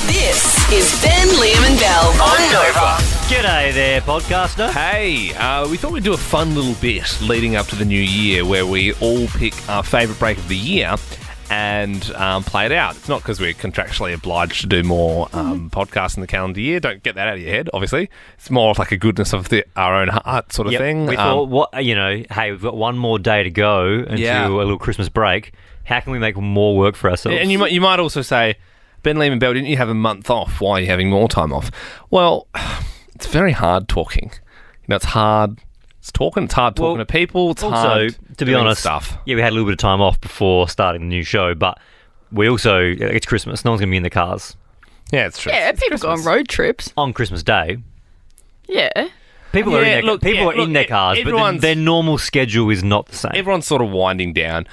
This is Ben, Liam and Belle on Nova. G'day there, podcaster. Hey, we thought we'd do a fun little bit leading up to the new year where we all pick our favourite break of the year and play it out. It's not because we're contractually obliged to do more podcasts in the calendar year. Don't get that out of your head, obviously. It's more of like a goodness of our own heart sort of thing. We thought, hey, we've got one more day to go until a little Christmas break. How can we make more work for ourselves? And you might also say, Ben, Liam and Belle, didn't you have a month off? Why are you having more time off? Well, it's very hard talking. It's hard. It's hard talking to people. It's also, hard to be honest, stuff. Yeah, we had a little bit of time off before starting the new show, but it's Christmas. No one's going to be in the cars. Yeah, it's true. Yeah, it's people go on road trips. On Christmas Day. Yeah. People are in their cars, but their normal schedule is not the same. Everyone's sort of winding down.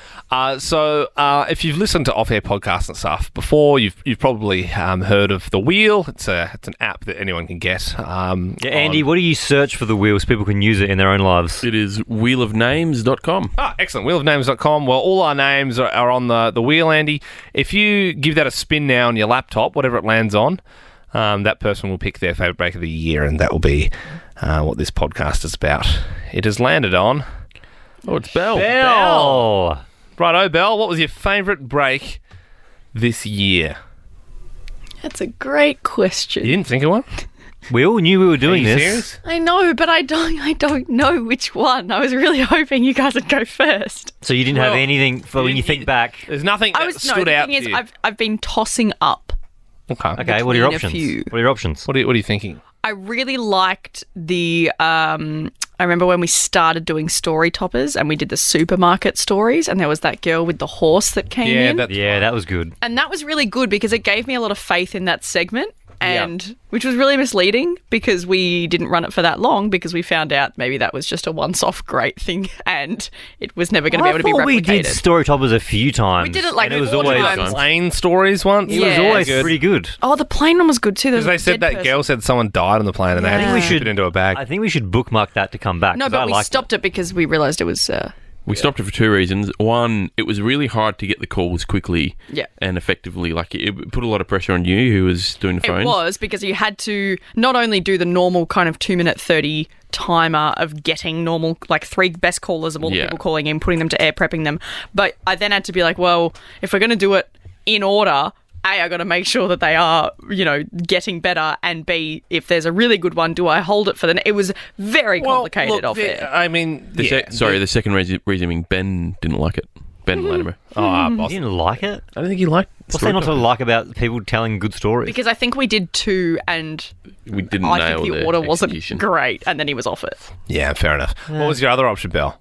So if you've listened to off-air podcasts and stuff before, you've probably heard of The Wheel. It's an app that anyone can get. Andy, what do you search for The Wheel so people can use it in their own lives? It is wheelofnames.com. Excellent. Wheelofnames.com. Well, all our names are on the wheel, Andy. If you give that a spin now on your laptop, whatever it lands on, that person will pick their favourite break of the year, and that will be what this podcast is about. It has landed on... Oh, it's Belle. Belle! Righto, Belle, what was your favourite break this year? That's a great question. You didn't think of one? We all knew we were doing Are you this. serious? I know, but I don't know which one. I was really hoping you guys would go first. So you didn't have anything for when you think back? There's nothing that stood out to you. I've been tossing up. Okay, what are your Between a options? few. What are your options? What are you thinking? I really liked the... I remember when we started doing story toppers and we did the supermarket stories, and there was that girl with the horse that came in. That was good. And that was really good because it gave me a lot of faith in that segment, and which was really misleading because we didn't run it for that long because we found out maybe that was just a once-off great thing and it was never going to be able to be replicated. We did story toppers a few times. We did it like and it was four always times. Plain stories once. It was always pretty good. Oh, the plane one was good too. Because they said that girl said someone died on the plane and they had to put it into a bag. I think we should bookmark that to come back. No, but we stopped it because we realised it was... We stopped it for two reasons. One, it was really hard to get the calls quickly and effectively. Like, it put a lot of pressure on you, who was doing the phones. It was, because you had to not only do the normal kind of 2-minute 30 timer of getting normal, like 3 best callers of all the people calling in, putting them to air, prepping them, but I then had to be like, well, if we're going to do it in order... A, I got to make sure that they are, getting better, and B, if there's a really good one, do I hold it for the... It was very complicated off air. I mean... The second reason Ben didn't like it. Ben Latimer. You didn't like it? I don't think he liked it. What's there not to like about people telling good stories? Because I think we did 2 and we didn't I nail think the order wasn't execution. Great, and then he was off it. Yeah, fair enough. What was your other option, Belle?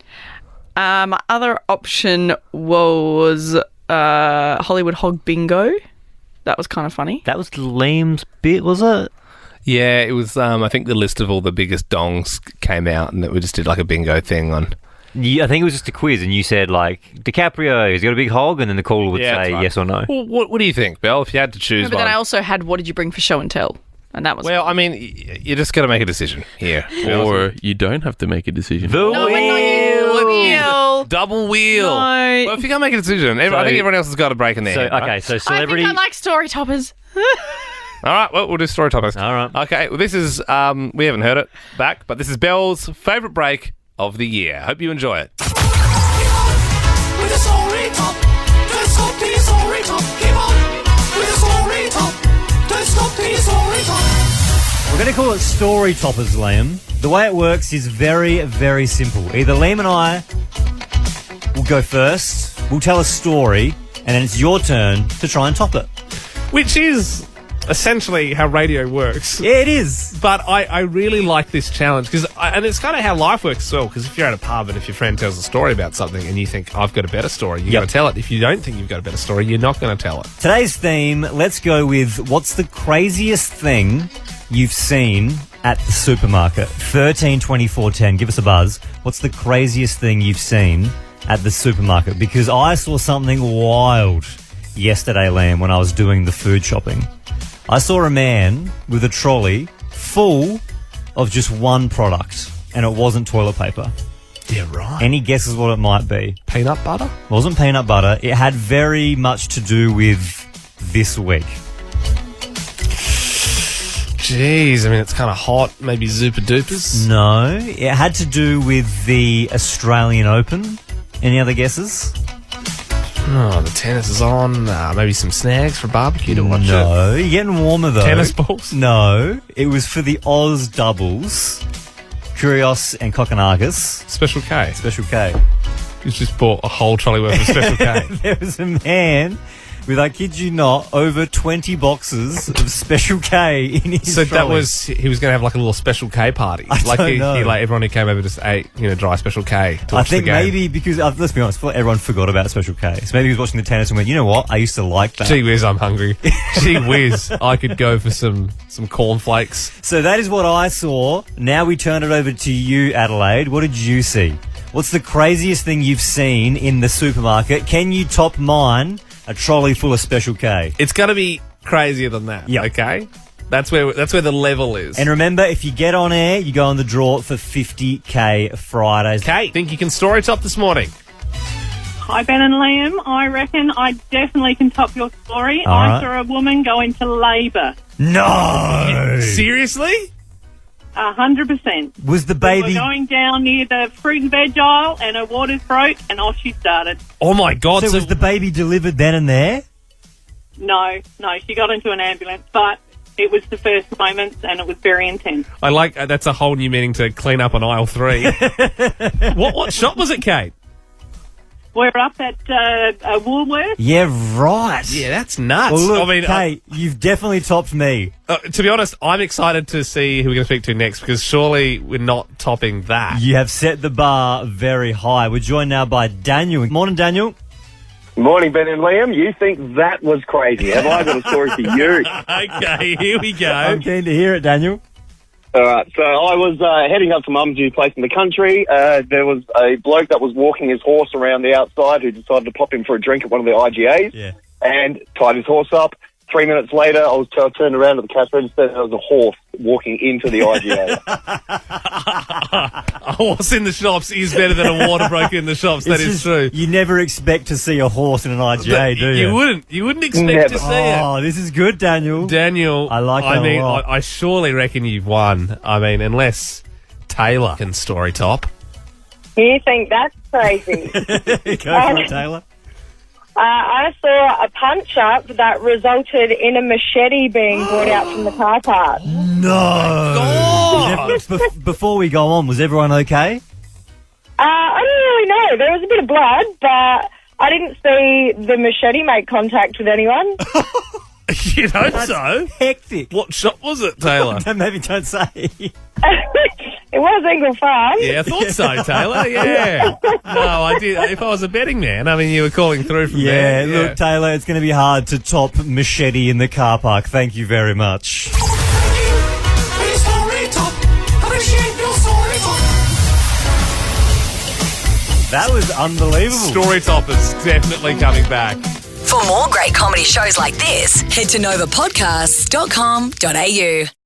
My other option was Hollywood Hog Bingo. That was kind of funny. That was Liam's bit, was it? Yeah, it was. I think the list of all the biggest dongs came out, and we just did like a bingo thing on. Yeah, I think it was just a quiz, and you said like DiCaprio, he's got a big hog, and then the caller would say yes or no. Well, what do you think, Belle? If you had to choose but one, then I also had what did you bring for show and tell, and that was I mean, you just got to make a decision here, or you don't have to make a decision. The wheel. Double wheel. No. Well, if you can't make a decision, I think everyone else has got a break in there. So celebrity. I think I like story toppers. All right, well, we'll do story topics. All right. Okay, well, this is, we haven't heard it back, but this is Belle's favourite break of the year. Hope you enjoy it. With a story top, don't stop till your story top. Keep on with a story top, don't stop till your story top. We're going to call it story toppers, Liam. The way it works is very, very simple. Either Liam and I will go first, we'll tell a story, and then it's your turn to try and top it. Which is essentially how radio works. Yeah, it is. But I really like this challenge, and it's kind of how life works as well, because if you're at a pub and if your friend tells a story about something and you think, I've got a better story, you're going to tell it. If you don't think you've got a better story, you're not going to tell it. Today's theme, let's go with what's the craziest thing you've seen at the supermarket? 13-24-10, give us a buzz. What's the craziest thing you've seen at the supermarket? Because I saw something wild yesterday, Liam, when I was doing the food shopping. I saw a man with a trolley full of just one product, and it wasn't toilet paper. Yeah, right. Any guesses what it might be? Peanut butter? It wasn't peanut butter. It had very much to do with this week. Jeez, I mean, it's kind of hot. Maybe Zupa Dupas? No, it had to do with the Australian Open. Any other guesses? Oh, the tennis is on. Maybe some snags for barbecue to watch it. No, you're getting warmer though. Tennis balls? No, it was for the Oz doubles. Kyrgios and Kokkinakis. Special K. Special K. He's just bought a whole trolley worth of Special K. There was a man with, I kid you not, over 20 boxes of Special K in his So trolley. he was going to have like a little Special K party. I don't know. Like everyone who came over just ate, dry Special K to I watch think the game. maybe because, let's be honest, I feel like everyone forgot about Special K. So maybe he was watching the tennis and went, you know what, I used to like that. Gee whiz, I'm hungry. Gee whiz, I could go for some cornflakes. So that is what I saw. Now we turn it over to you, Adelaide. What did you see? What's the craziest thing you've seen in the supermarket? Can you top mine? A trolley full of Special K. It's going to be crazier than that. Yep. Okay, that's where the level is. And remember, if you get on air, you go on the draw for 50K Fridays. Kate, think you can story top this morning? Hi, Ben and Liam. I reckon I definitely can top your story. All right. I saw a woman go into labour. No! Seriously? 100%. Was the We baby... were going down near the fruit and veg aisle and her waters broke and off she started. Oh my God! So was the baby delivered then and there? No, she got into an ambulance, but it was the first moments and it was very intense. I like that's a whole new meaning to clean up on aisle 3. What shop was it, Kate? We're up at Woolworths. Yeah, right. Yeah, that's nuts. Well, look, I mean, Kate, you've definitely topped me. to be honest, I'm excited to see who we're going to speak to next because surely we're not topping that. You have set the bar very high. We're joined now by Daniel. Morning, Daniel. Morning, Ben and Liam. You think that was crazy? Have I got a story for you? Okay, here we go. I'm keen to hear it, Daniel. All right, so I was heading up to Mum's new place in the country. There was a bloke that was walking his horse around the outside who decided to pop in for a drink at one of the IGAs. Yeah. And tied his horse up. 3 minutes later, I turned around to the cash register and there was a horse walking into the IGA. A horse in the shops is better than a water broker in the shops. That It's is just- true. You never expect to see a horse in an IGA, do you? You wouldn't expect Never. to see it. Oh, this is good, Daniel. Daniel, I like that a mean, lot. I surely reckon you've won. I mean, unless Taylor can story top. You think that's crazy? Go for it, Taylor. I saw a punch-up that resulted in a machete being brought out from the car park. No. Before we go on, was everyone okay? I don't really know. There was a bit of blood, but I didn't see the machete make contact with anyone. You hope so. Hectic. What shop was it, Taylor? Maybe don't say. It was Engle Farm. Yeah, I thought so, Taylor. Yeah. No, I did. If I was a betting man, I mean, you were calling through from Yeah, there. look, Taylor, it's going to be hard to top machete in the car park. Thank you very much. Thank you for your story top. Appreciate your story top. That was unbelievable. Story top is definitely coming back. For more great comedy shows like this, head to novapodcasts.com.au.